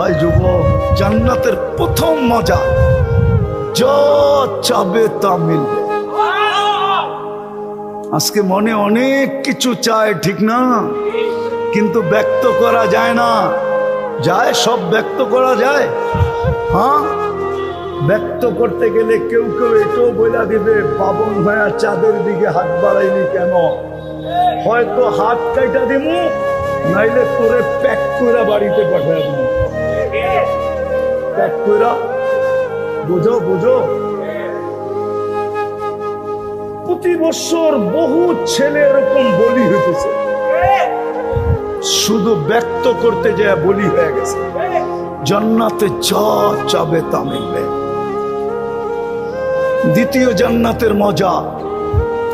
হায় যুবক, জান্নাতের প্রথম মজা, যা চাবে তা মিলবে। আজকে মনে অনেক কিছু চায়, ঠিক না? কিন্তু ব্যক্ত করা যায় না। যায়? সব ব্যক্ত করা যায়? হ্যাঁ, ব্যক্ত করতে গেলে কেউ কেউ এটাও বলে দিবে, বাবন ভাইয়া চাঁদের দিকে হাত বাড়াইনি কেন? হয়তো হাত কাইটা দিমু, নাইলে তোরে প্যাক কইরা বাড়িতে পাঠায় দিমু। প্যাক কইরা, বুঝো বুঝো। প্রতি বছর বহু ছেলে এরকম বলি হইতেছে, শুধু ব্যক্ত করতে যায় বলি হয়ে গেছে। জান্নাতে যা চাবে তা মিলবে। দ্বিতীয় জান্নাতের মজা,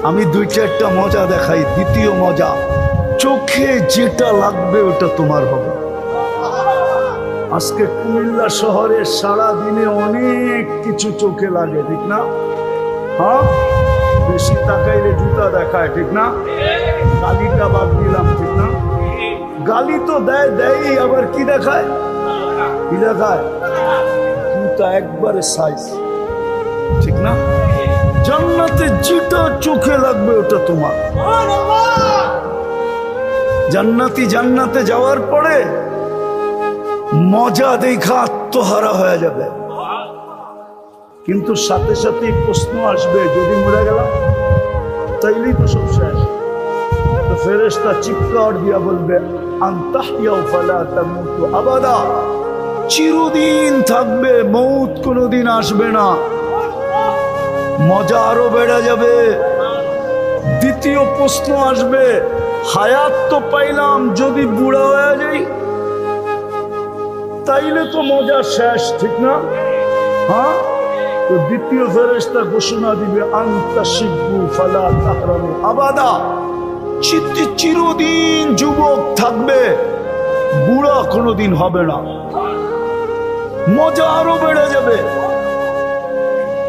আমি দুই চারটা মজা দেখাই। দ্বিতীয় মজা, চোখে যেটা লাগবে ওটা তোমার হবে। আজকে কুমিল্লা শহরে সারা দিনে অনেক কিছু চোখে লাগে, ঠিক না? হ্যাঁ, বেশি তাকাইলে জুতা দেখায়, ঠিক না? গালিটা বাদ দিলাম, ঠিক না? গালি তো দেয়, দেয়, আবার কি দেখায়? কি দেখায়? জুতা একবারে সাইজ, ঠিক না? জান্নাতে যেটা চোখে লাগবে ওটা তোমার। জান্নাতি জান্নাতে যাওয়ার পরে মজা দেখা আত্মহারা হয়ে যাবে, কিন্তু সাথে সাথে প্রশ্ন আসবে, যদি মরে গেলাম তাইলেই তো সব শেষ। তো ফেরেশতা চিৎকার দিয়া বলবে, আনতাহইয়া ফালা তামুতু আবাদা, চিরদিন থাকবে, মৌত কোনোদিন আসবে না। মজা আরো বেড়ে যাবে। দ্বিতীয় প্রশ্ন আসবে, হায়াত তো পাইলাম, যদি বুড়া হয়ে যাই তাইলে তো মজা শেষ, ঠিক না? হ্যাঁ, তো দ্বিতীয় ফেরেশতা ঘোষণা দিবে, আনতা শিবু ফালা তাহরামু আবাদা, চিরদিন যুবক থাকবে, বুড়া কোনোদিন হবে না। মজা আরো বেড়ে যাবে।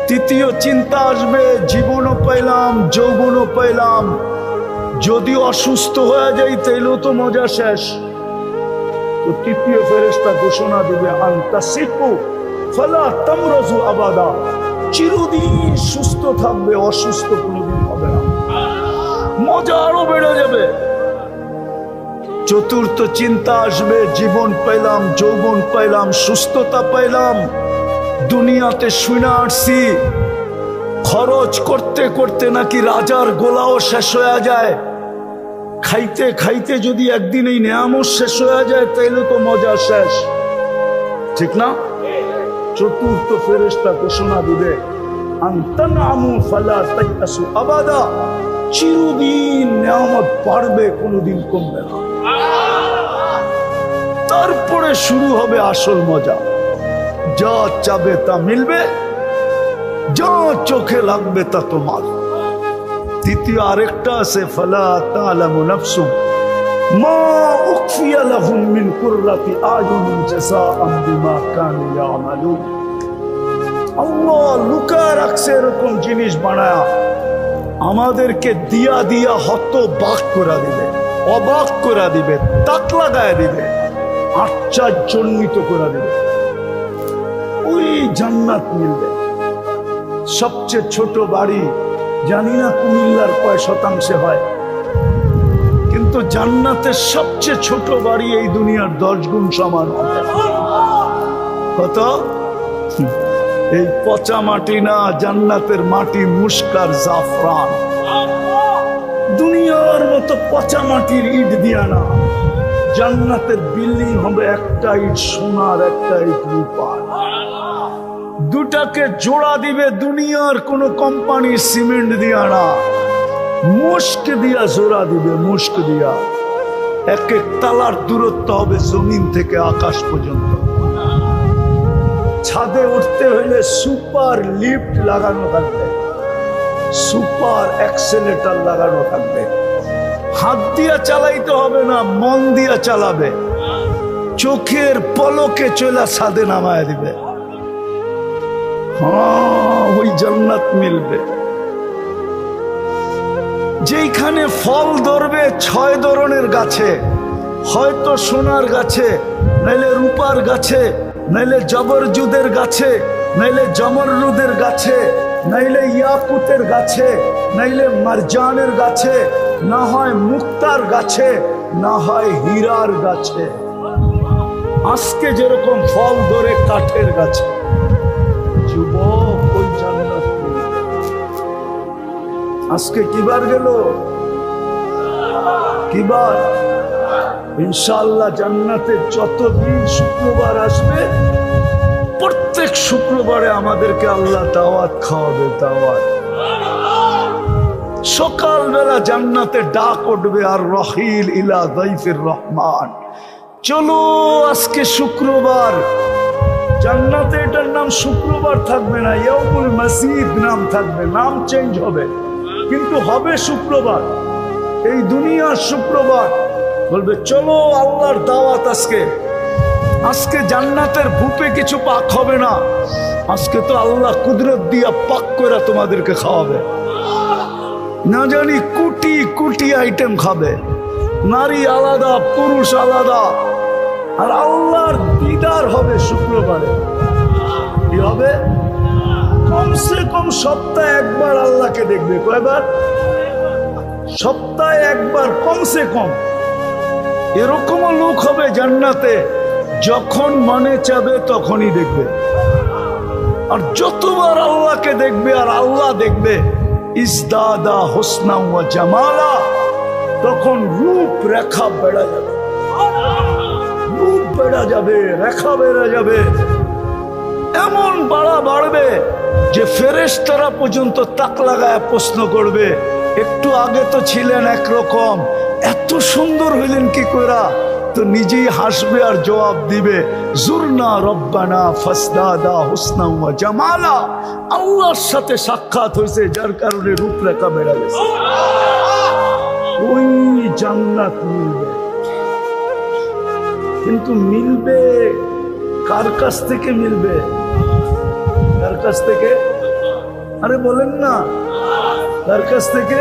তৃতীয় চিন্তা আসবে, জীবনও পাইলাম, যৌবনও পাইলাম, যদি অসুস্থ হয়ে যাই তাইলেও তো মজা শেষ। তো তৃতীয় ফেরেশতা ঘোষণা দিবে, আনতা শিবু ফালা তামরাজু আবাদা, চিরদিন সুস্থ থাকবে, অসুস্থ কোনোদিন হবে না। মজা আরো বেড়ে যাবে। চতুর্থ চিন্তা আসবে, জীবন পাইলাম, যৌবন পাইলাম, সুস্থতা পাইলাম, দুনিয়াতে শুনে আসছি খরচ করতে করতে নাকি রাজার গোলাও শেষ হয়ে যায়। খাইতে খাইতে যদি একদিন এই নেয়ামত শেষ হয়ে যায় তাইলে তো মজা শেষ, ঠিক না? চতুর্থ ফেরেশতা ঘোষণা দিবে, আনতানামু ফালা তাইতাসু আবাদা, চিরদিন নেয়ামত বাড়বে, কোনোদিন কমবে না। তারপরে শুরু হবে আসল মজা, যা চাবে তা মিলবে, যা চোখে লাগবে তা তোমার। তৃতীয় আরেকটা আছে, ফালা তা'লামু নাফসুম মা উখফিয়া লাহুম মিন কুররাতি আয়ুনিন জাযাআন বিমা কানু ইয়ামালুন। আল্লাহ লুকায় রাখছে এরকম জিনিস বানায়া, আমাদেরকে দিয়া দিয়া হতবাক করে দিবে, অবাক করে দিবে, তাক লাগায় দিবে, আশ্চর্যান্বিত করে দিবে। ওই জান্নাত মিলবে। সবচেয়ে ছোট বাড়ি জানি না কুমিল্লার কয় শতাংশে হয়, কিন্তু জান্নাতের সবচেয়ে ছোট বাড়ি এই দুনিয়ার 10 গুণ সমান হবে। কত? এই পচা মাটি না, জান্নাতের মাটি মুস্কার জাফরান। দুনিয়ার মতো পচা মাটির ইট দিয়া না, জান্নাতের বিল্ডিং হবে একটা ইট সোনার, একটা ইট রূপার। দুটাকে জোড়া দিবে দুনিয়ার কোন কোম্পানি সিমেন্ট দিয়া না, মুস্ক দিয়া জোড়া দিবে, মুস্ক দিয়া। এক এক তালার দূরত্ব হবে জমিন থেকে আকাশ পর্যন্ত। ছাদে উঠতে হইলে সুপার লিফট লাগানো থাকবে, সুপার অ্যাক্সেলেটর লাগানো থাকবে। হাত দিয়া চালাইতে হবে না, মন দিয়া চালাবে, চোখের পলকে চলা ছাদে নামায় দিবে। হ্যাঁ, ওই জান্নাত মিলবে যেখানে ফল ধরবে 6 ধরনের গাছে, হয়তো সোনার গাছে, নাইলে রূপার গাছে, নাইলে জবরজুদের গাছে, নাইলে জমররুদের গাছে, নাইলে ইয়াকুতের গাছে, নাইলে মারজানের গাছে, না হয় মুক্তার গাছে, না হয় হীরার গাছে। আজকে যেরকম ফল ধরে কাঠের গাছে, যুবক ওই জান্নাত আজকে কিবার গেল? কিবার? ইনশাআল্লাহ জান্নাতে যতদিন শুক্রবার আসবে প্রত্যেক শুক্রবারে আমাদেরকে আল্লাহ দাওয়াত খাওয়াবে, দাওয়াত। সকালবেলা জান্নাতে ডাক উঠবে, আর রহিল ইলা দাইফির রহমান, চলো আজকে শুক্রবার। জান্নাতে এটার নাম শুক্রবার থাকবে না, ইয়াউমুল মাসিদ নাম থাকবে, নাম চেঞ্জ হবে, কিন্তু হবে শুক্রবার। এই দুনিয়ার শুক্রবার বলবে চলো আল্লাহর দাওয়াত আজকে। আজকে জান্নাতের ভূপে কিছু পাক হবে না, আজকে তো আল্লাহ কুদরত দিয়া পাক করে তোমাদেরকে খাওয়াবে। না জানি কোটি কোটি আইটেম খাবে, নারী আলাদা, পুরুষ আলাদা, আর আল্লাহর দিদার হবে শুক্রবারে। কি হবে? কমসে কম সপ্তাহে একবার আল্লাহকে দেখবে। কয়বার? সপ্তাহে একবার কমসে কম। এরকমও লোক হবে জান্নাতে, যখন মনে চাবে তখনই দেখবে, আর যতবার আল্লাহকে দেখবে আর আল্লাহ দেখবে, ইজদাদা হুসনা ওয়া জামালা, তখন রূপ রেখা বেড়ে যাবে, রূপ বেড়ে যাবে, রেখা বেড়ে যাবে, এমন বাড়বে যে ফেরেশতারা পর্যন্ত তাক লাগায় প্রশ্ন করবে, একটু আগে তো ছিলেন একরকম, এত সুন্দর হইলেন কি কইরা? তো নিজেই হাসবে আর জবাব দিবে, জুরনা রব্বানা ফাসদাদা হুসনা ওয়া জামালা, আল্লাহর সাথে সাক্ষাৎ হয়েছে যার কারণে রূপরেখা বেড়ে গেছে। ওই জান্নাত মিলবে, কিন্তু মিলবে কার কাছ থেকে? মিলবে কার কাছ থেকে? আরে বলেন না, কার কাছ থেকে?